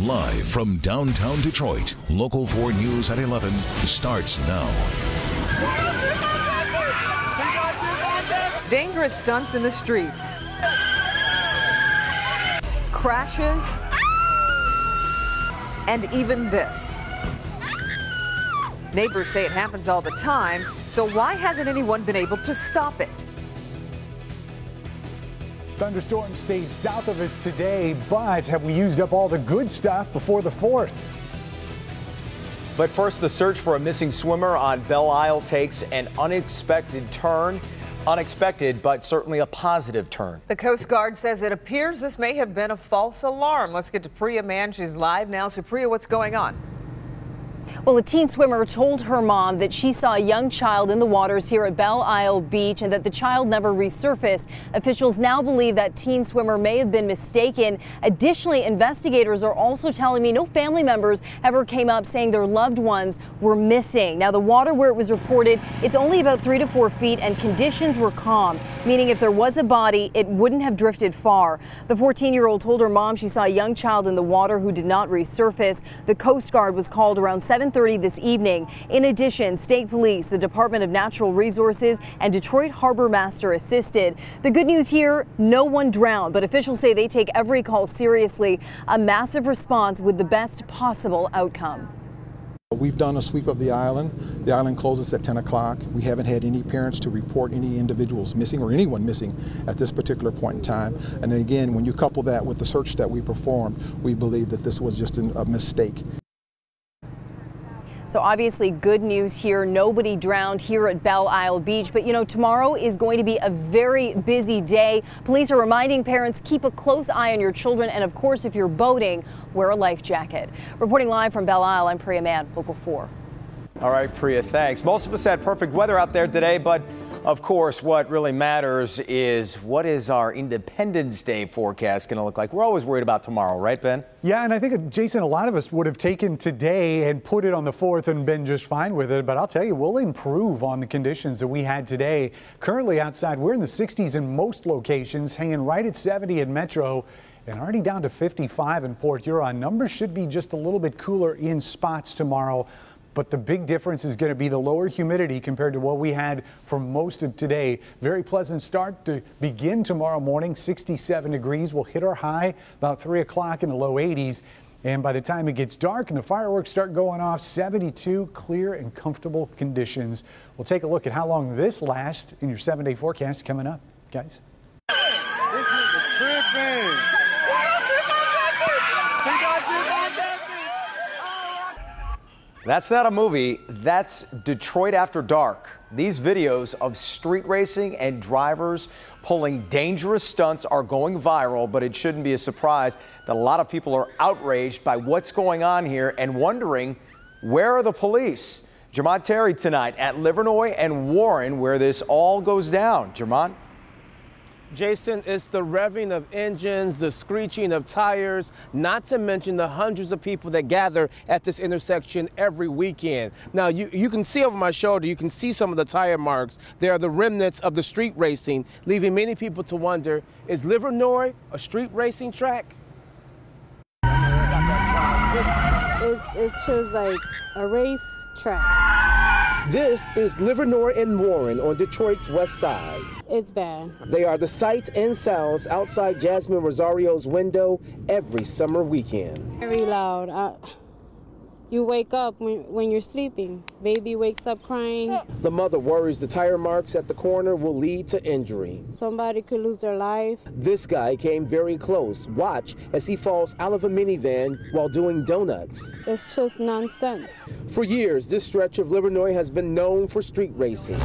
Live from downtown Detroit, Local 4 News at 11 starts now. Dangerous stunts in the streets. Crashes. And even this. Neighbors say it happens all the time, so why hasn't anyone been able to stop it? Thunderstorms stayed south of us today, but have we used up all the good stuff before the 4th? But first, the search for a missing swimmer on Belle Isle takes an unexpected turn. Unexpected, but certainly a positive turn. The Coast Guard says it appears this may have been a false alarm. Let's get to Priya Mann. She's live now. So Priya, what's going on? Well, a teen swimmer told her mom that she saw a young child in the waters here at Belle Isle Beach and that the child never resurfaced. Officials now believe that teen swimmer may have been mistaken. Additionally, investigators are also telling me no family members ever came up saying their loved ones were missing. Now, the water where it was reported, it's only about 3 to 4 feet and conditions were calm, meaning if there was a body, it wouldn't have drifted far. The 14-year-old told her mom she saw a young child in the water who did not resurface. The Coast Guard was called around 7:30 this evening. In addition, state police, the Department of Natural Resources, and Detroit Harbor Master assisted. The good news here, no one drowned, but officials say they take every call seriously. A massive response with the best possible outcome. We've done a sweep of the island. The island closes at 10 o'clock. We haven't had any parents to report any individuals missing or anyone missing at this particular point in time. And again, when you couple that with the search that we performed, we believe that this was just a mistake. So obviously good news here. Nobody drowned here at Belle Isle Beach. But, you know, tomorrow is going to be a very busy day. Police are reminding parents, keep a close eye on your children. And, of course, if you're boating, wear a life jacket. Reporting live from Belle Isle, I'm Priya Mann, Local 4. All right, Priya, thanks. Most of us had perfect weather out there today, but of course, what really matters is what is our Independence Day forecast going to look like? We're always worried about tomorrow, right, Ben? Yeah, and I think, Jason, a lot of us would have taken today and put it on the 4th and been just fine with it. But I'll tell you, we'll improve on the conditions that we had today. Currently outside, we're in the 60s in most locations, hanging right at 70 at Metro. And already down to 55 in Port Huron. Numbers should be just a little bit cooler in spots tomorrow. But the big difference is going to be the lower humidity compared to what we had for most of today. Very pleasant start to begin tomorrow morning. 67 degrees. We'll hit our high about 3 o'clock in the low 80s. And by the time it gets dark and the fireworks start going off, 72 clear and comfortable conditions. We'll take a look at how long this lasts in your 7-day forecast coming up, guys. This is the trip, That's not a movie, that's Detroit After Dark. These videos of street racing and drivers pulling dangerous stunts are going viral, but it shouldn't be a surprise that a lot of people are outraged by what's going on here and wondering, where are the police? Jermont Terry tonight at Livernois and Warren, where this all goes down. Jermont? Jason, it's the revving of engines, the screeching of tires, not to mention the hundreds of people that gather at this intersection every weekend. Now, you can see over my shoulder, you can see some of the tire marks. They are the remnants of the street racing, leaving many people to wonder, is Livernois a street racing track? It's just like a race track. This is Livernois and Warren on Detroit's west side. It's bad. They are the sights and sounds outside Jasmine Rosario's window every summer weekend. Very loud. You wake up when you're sleeping. Baby wakes up crying. The mother worries the tire marks at the corner will lead to injury. Somebody could lose their life. This guy came very close. Watch as he falls out of a minivan while doing donuts. It's just nonsense. For years, this stretch of Livernois has been known for street racing.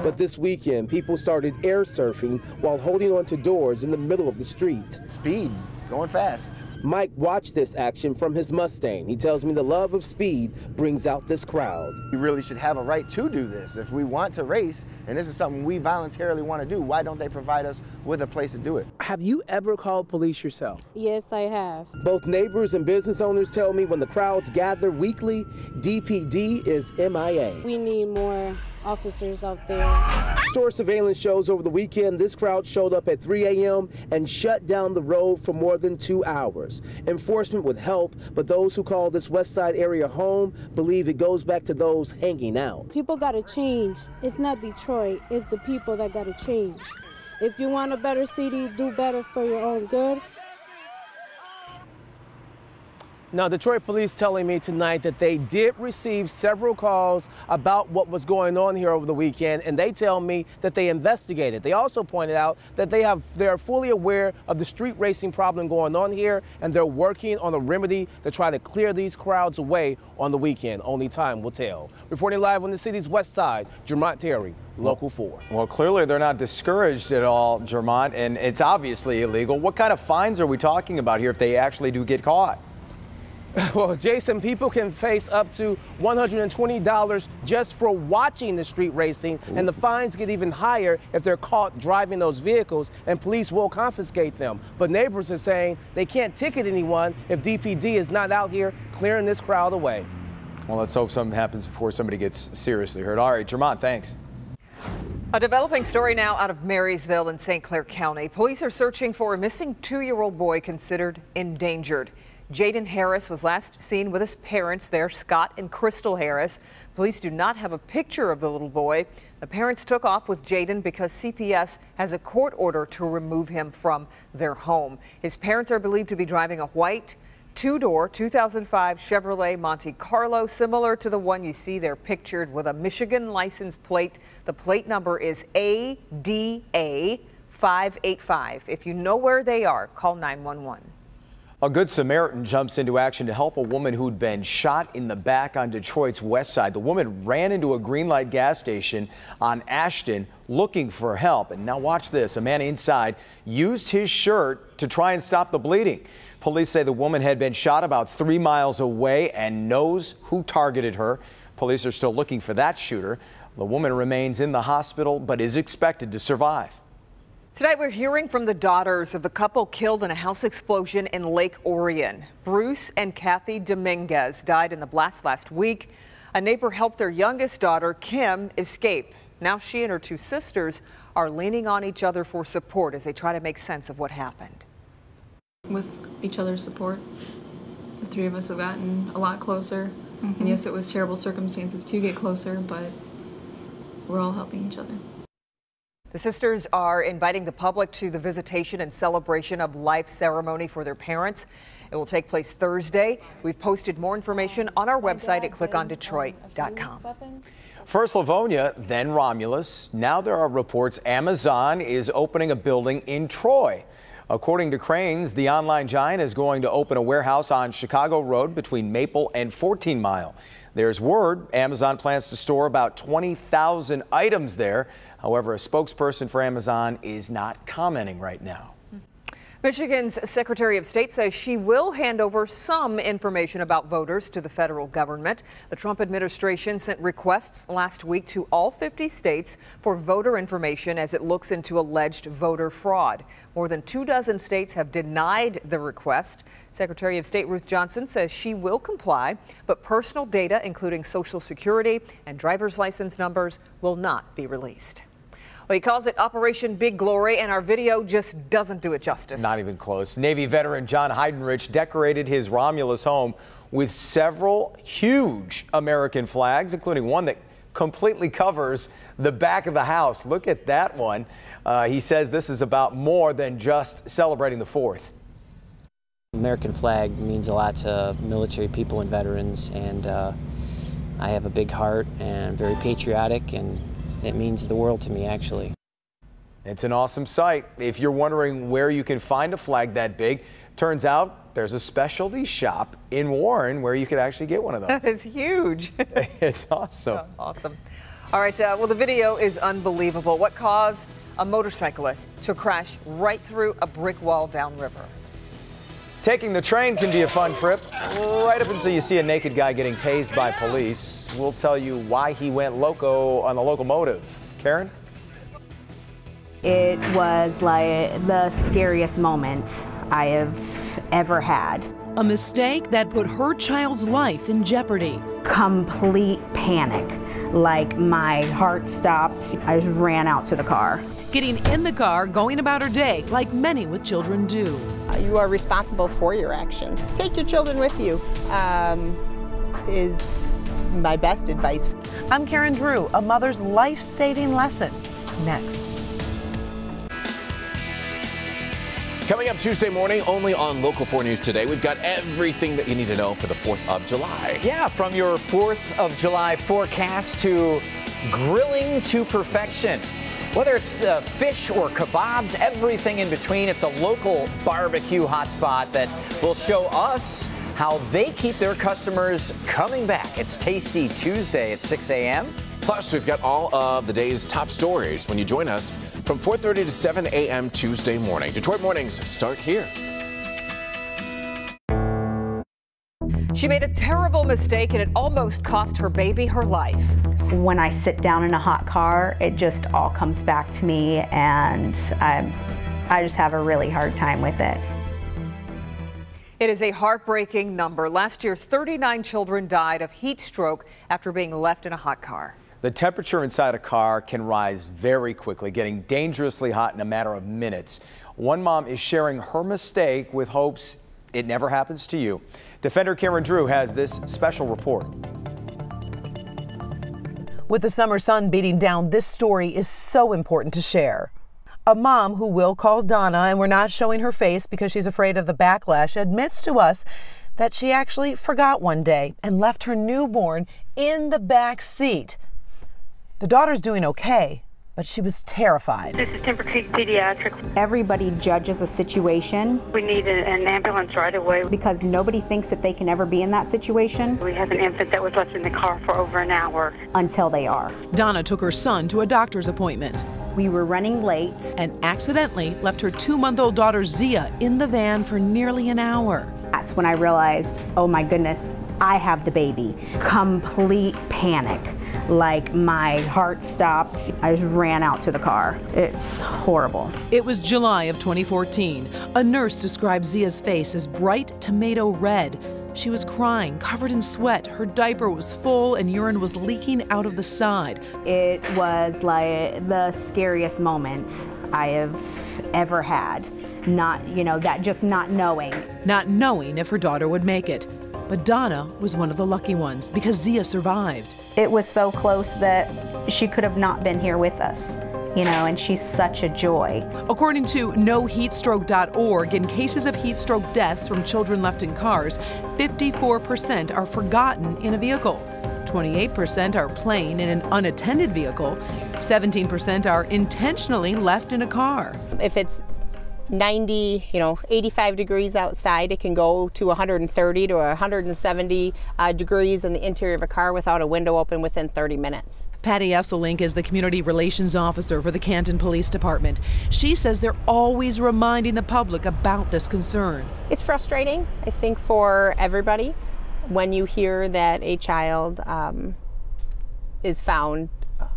But this weekend, people started air surfing while holding onto doors in the middle of the street. Speed, going fast. Mike watched this action from his Mustang. He tells me the love of speed brings out this crowd. We really should have a right to do this. If we want to race, and this is something we voluntarily want to do, why don't they provide us with a place to do it? Have you ever called police yourself? Yes, I have. Both neighbors and business owners tell me when the crowds gather weekly, DPD is MIA. We need more officers out there. Store surveillance shows over the weekend this crowd showed up at 3 a.m. and shut down the road for more than 2 hours. Enforcement would help, but those who call this West Side area home believe it goes back to those hanging out. People got to change. It's not Detroit, it's the people that got to change. If you want a better city, do better for your own good. Now, Detroit police telling me tonight that they did receive several calls about what was going on here over the weekend, and they tell me that they investigated. They also pointed out that they're fully aware of the street racing problem going on here, and they're working on a remedy to try to clear these crowds away on the weekend. Only time will tell. Reporting live on the city's west side, Jermont Terry, Local 4. Well, clearly they're not discouraged at all, Jermont, and it's obviously illegal. What kind of fines are we talking about here if they actually do get caught? Well, Jason, people can face up to $120 just for watching the street racing, and the fines get even higher if they're caught driving those vehicles, and police will confiscate them. But neighbors are saying they can't ticket anyone if DPD is not out here clearing this crowd away. Well, let's hope something happens before somebody gets seriously hurt. All right, Jermont, thanks. A developing story now out of Marysville in St. Clair County. Police are searching for a missing 2-year-old boy considered endangered. Jaden Harris was last seen with his parents there, Scott and Crystal Harris. Police do not have a picture of the little boy. The parents took off with Jaden because CPS has a court order to remove him from their home. His parents are believed to be driving a white 2-door 2005 Chevrolet Monte Carlo, similar to the one you see there pictured with a Michigan license plate. The plate number is ADA 585. If you know where they are, call 911. A Good Samaritan jumps into action to help a woman who'd been shot in the back on Detroit's west side. The woman ran into a green light gas station on Ashton looking for help. And now watch this. A man inside used his shirt to try and stop the bleeding. Police say the woman had been shot about 3 miles away and knows who targeted her. Police are still looking for that shooter. The woman remains in the hospital but is expected to survive. Tonight we're hearing from the daughters of the couple killed in a house explosion in Lake Orion. Bruce and Kathy Dominguez died in the blast last week. A neighbor helped their youngest daughter, Kim, escape. Now she and her 2 sisters are leaning on each other for support as they try to make sense of what happened. With each other's support, the 3 of us have gotten a lot closer. And yes, it was terrible circumstances to get closer, but we're all helping each other. The sisters are inviting the public to the visitation and celebration of life ceremony for their parents. It will take place Thursday. We've posted more information on our website at clickondetroit.com. First Livonia, then Romulus. Now there are reports Amazon is opening a building in Troy. According to Cranes, the online giant is going to open a warehouse on Chicago Road between Maple and 14 Mile. There's word Amazon plans to store about 20,000 items there. However, a spokesperson for Amazon is not commenting right now. Michigan's Secretary of State says she will hand over some information about voters to the federal government. The Trump administration sent requests last week to all 50 states for voter information as it looks into alleged voter fraud. More than 24 states have denied the request. Secretary of State Ruth Johnson says she will comply, but personal data, including Social Security and driver's license numbers, will not be released. Well, he calls it Operation Big Glory, and our video just doesn't do it justice. Not even close. Navy veteran John Heidenrich decorated his Romulus home with several huge American flags, including one that completely covers the back of the house. Look at that one. He says this is about more than just celebrating the 4th. American flag means a lot to military people and veterans, and I have a big heart and I'm very patriotic, and it means the world to me, actually. It's an awesome sight. If you're wondering where you can find a flag that big, turns out there's a specialty shop in Warren where you could actually get one of those. That is huge. It's awesome. Oh, awesome. All right, well, the video is unbelievable. What caused a motorcyclist to crash right through a brick wall downriver? Taking the train can be a fun trip, right up until you see a naked guy getting tased by police. We'll tell you why he went loco on the locomotive. Karen? It was like the scariest moment I have ever had. A mistake that put her child's life in jeopardy. Complete panic. like my heart stopped. I just ran out to the car. Getting in the car, going about her day, like many with children do. You are responsible for your actions. Take your children with you, is my best advice. I'm Karen Drew, a mother's life-saving lesson. Next. Coming up Tuesday morning, only on Local 4 News Today, we've got everything that you need to know for the 4th of July. Yeah, from your 4th of July forecast to grilling to perfection. Whether it's fish or kebabs, everything in between, it's a local barbecue hotspot that will show us how they keep their customers coming back. It's Tasty Tuesday at 6 a.m. Plus, we've got all of the day's top stories when you join us from 4:30 to 7 a.m. Tuesday morning. Detroit Mornings start here. She made a terrible mistake and it almost cost her baby her life. When I sit down in a hot car, it just all comes back to me, and I just have a really hard time with it. It is a heartbreaking number. Last year, 39 children died of heat stroke after being left in a hot car. The temperature inside a car can rise very quickly, getting dangerously hot in a matter of minutes. One mom is sharing her mistake with hopes it never happens to you. Defender Karen Drew has this special report. With the summer sun beating down, this story is so important to share. A mom who we'll call Donna, and we're not showing her face because she's afraid of the backlash, admits to us that she actually forgot one day and left her newborn in the back seat. The daughter's doing okay, but she was terrified. This is Timber Creek Pediatrics. Everybody judges a situation. We need an ambulance right away. Because nobody thinks that they can ever be in that situation. We have an infant that was left in the car for over an hour. Until they are. Donna took her son to a doctor's appointment. We were running late. And accidentally left her 2-month-old daughter Zia in the van for nearly an hour. That's when I realized, oh my goodness, I have the baby. Complete panic. Like my heart stopped. I just ran out to the car. It's horrible. It was July of 2014. A nurse described Zia's face as bright tomato red. She was crying, covered in sweat. Her diaper was full and urine was leaking out of the side. It was like the scariest moment I have ever had. Not, that just not knowing. Not knowing if her daughter would make it. But Donna was one of the lucky ones because Zia survived. It was so close that she could have not been here with us, and she's such a joy. According to NoHeatStroke.org, in cases of heat stroke deaths from children left in cars, 54% are forgotten in a vehicle. 28% are plain in an unattended vehicle. 17% are intentionally left in a car. If it's 90, 85 degrees outside, it can go to 130 to 170 degrees in the interior of a car without a window open within 30 minutes. Patty Esselink is the Community Relations Officer for the Canton Police Department. She says they're always reminding the public about this concern. It's frustrating, I think, for everybody when you hear that a child is found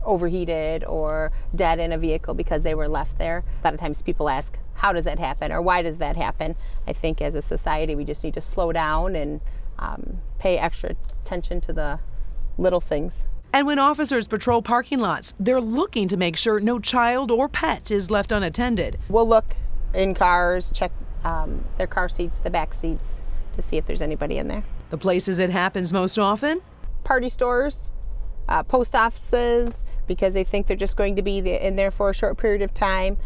overheated or dead in a vehicle because they were left there. A lot of times people ask, how does that happen or why does that happen? I think as a society we just need to slow down and pay extra attention to the little things. And when officers patrol parking lots, they're looking to make sure no child or pet is left unattended. We'll look in cars, check their car seats, the back seats, to see if there's anybody in there. The places it happens most often? Party stores, post offices, because they think they're just going to be in there for a short period of time.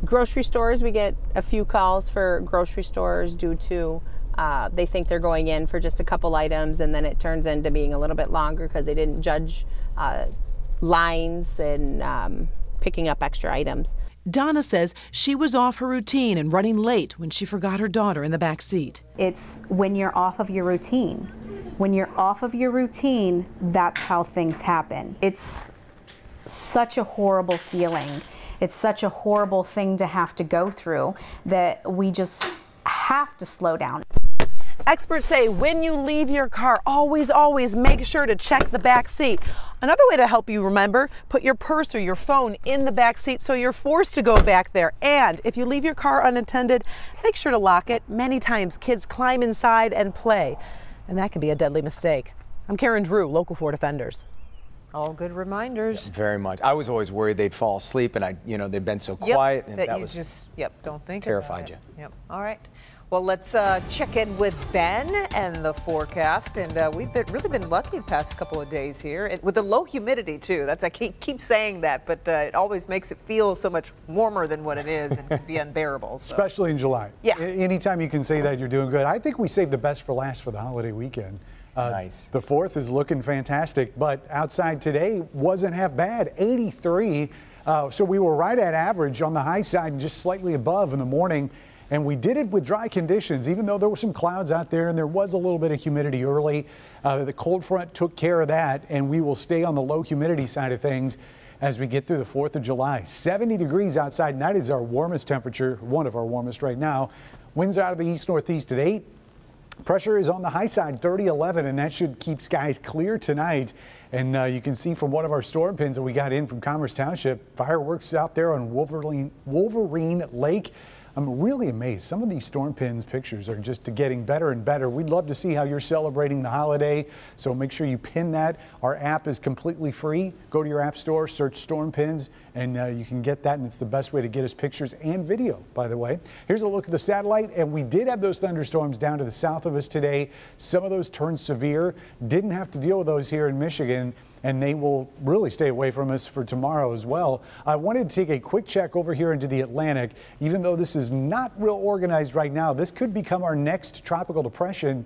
Grocery stores, we get a few calls for grocery stores due to they think they're going in for just a couple items and then it turns into being a little bit longer because they didn't judge lines and picking up extra items. Donna says she was off her routine and running late when she forgot her daughter in the back seat. It's when you're off of your routine. When you're off of your routine, that's how things happen. It's such a horrible feeling. It's such a horrible thing to have to go through that we just have to slow down. Experts say when you leave your car, always make sure to check the back seat. Another way to help you remember, put your purse or your phone in the back seat so you're forced to go back there. And if you leave your car unattended, make sure to lock it. Many times kids climb inside and play, and that can be a deadly mistake. I'm Karen Drew, Local 4 Defenders. All good reminders. Yeah, very much. I was always worried they'd fall asleep, and they've been so quiet, and that was just don't think terrified about you. It. Yep. All right. Well, let's check in with Ben and the forecast, and we've really been lucky the past couple of days here with the low humidity too. I keep saying that, but it always makes it feel so much warmer than what it is and can be unbearable. So. Especially in July. Yeah. Anytime you can say that, you're doing good. I think we saved the best for last for the holiday weekend. Nice. The 4th is looking fantastic, but outside today wasn't half bad. 83. So we were right at average on the high side and just slightly above in the morning. And we did it with dry conditions, even though there were some clouds out there and there was a little bit of humidity early. The cold front took care of that, and we will stay on the low humidity side of things as we get through the 4th of July. 70 degrees outside, and that is our warmest temperature, one of our warmest right now. Winds out of the east-northeast at 8. Pressure is on the high side, 30-11, and that should keep skies clear tonight. And you can see from one of our storm pins that we got in from Commerce Township, fireworks out there on Wolverine Lake. I'm really amazed. Some of these storm pins pictures are just getting better and better. We'd love to see how you're celebrating the holiday, so make sure you pin that. Our app is completely free. Go to your app store, search storm pins, and you can get that, and it's the best way to get us pictures and video, by the way. Here's a look at the satellite, and we did have those thunderstorms down to the south of us today. Some of those turned severe. Didn't have to deal with those here in Michigan, and they will really stay away from us for tomorrow as well. I wanted to take a quick check over here into the Atlantic. Even though this is not real organized right now, this could become our next tropical depression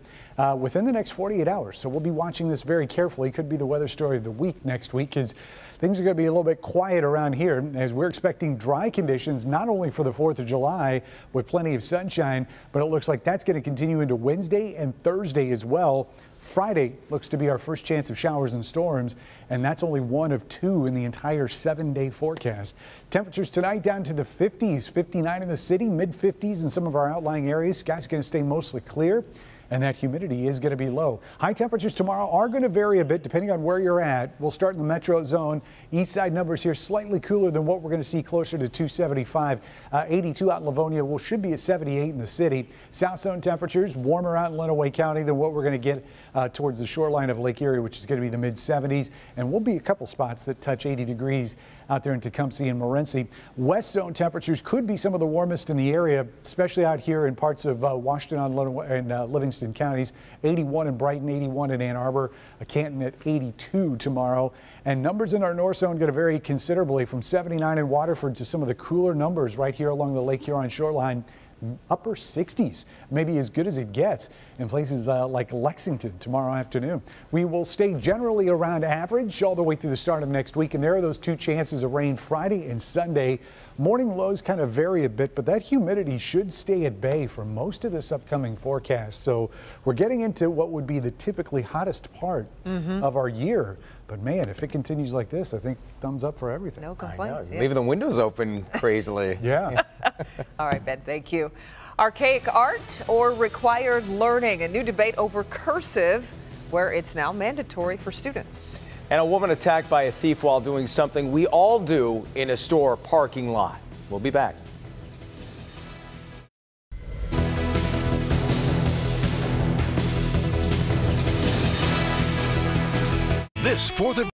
within the next 48 hours. So we'll be watching this very carefully. Could be the weather story of the week next week, because things are going to be a little bit quiet around here as we're expecting dry conditions, not only for the 4th of July with plenty of sunshine, but it looks like that's going to continue into Wednesday and Thursday as well. Friday looks to be our first chance of showers and storms, and that's only one of 2 in the entire 7-day forecast. Temperatures tonight down to the 50s, 59 in the city, mid-50s in some of our outlying areas. Skies going to stay mostly clear, and that humidity is going to be low. High temperatures tomorrow are going to vary a bit depending on where you're at. We'll start in the metro zone. East side numbers here slightly cooler than what we're going to see, closer to 275. 82 out in Livonia. Should be at 78 in the city. South zone temperatures warmer out in Lenawee County than what we're going to get towards the shoreline of Lake Erie, which is going to be the mid-70s. And we'll be a couple spots that touch 80 degrees out there in Tecumseh and Morenci. West zone temperatures could be some of the warmest in the area, especially out here in parts of Washington and Livingston counties. 81 in Brighton, 81 in Ann Arbor, Canton at 82 tomorrow. And numbers in our north zone going to vary considerably from 79 in Waterford to some of the cooler numbers right here along the Lake Huron shoreline. Upper 60s, maybe as good as it gets in places like Lexington tomorrow afternoon. We will stay generally around average all the way through the start of next week, and there are those 2 chances of rain Friday and Sunday. Morning lows kind of vary a bit, but that humidity should stay at bay for most of this upcoming forecast. So we're getting into what would be the typically hottest part of our year. But man, if it continues like this, I think thumbs up for everything. No complaints. Yeah. Leaving the windows open crazily. Yeah. All right, Ben, thank you. Archaic art or required learning? A new debate over cursive, where it's now mandatory for students. And a woman attacked by a thief while doing something we all do in a store parking lot. We'll be back. This 4th of